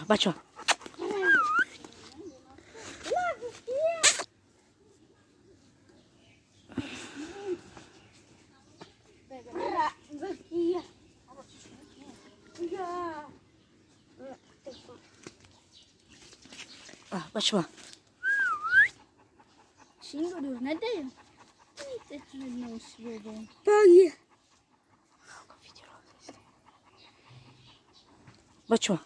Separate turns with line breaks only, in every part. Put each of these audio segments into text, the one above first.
بچه ها بچه ها
Shingo du nede. Lite nosvågen.
باگی بچه ها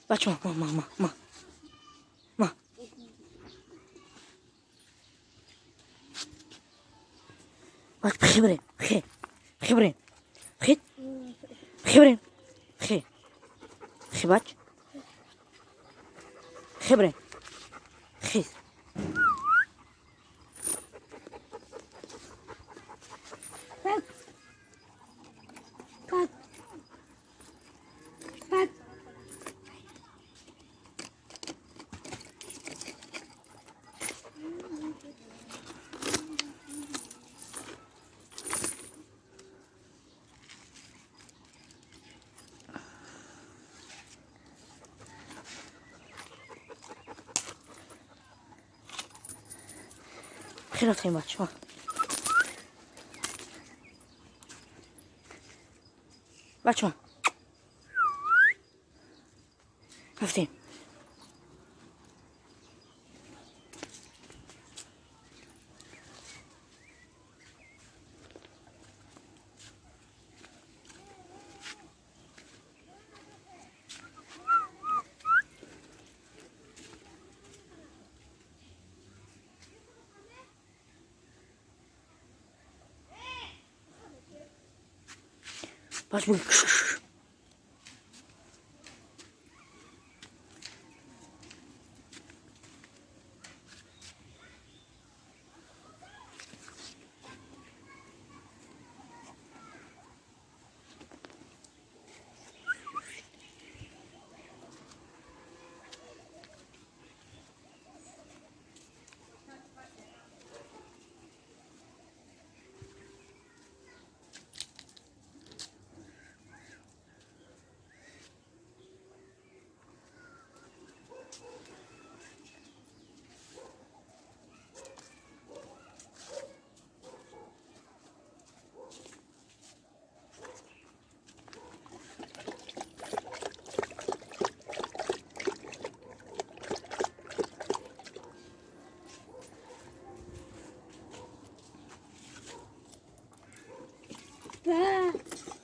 بچه ها ما باش بخي برين بخي برين بخي برين بخي باش بخي برين بخي بخي رفتين بچه ها بچه ها رفتين باش بقول
Bäh.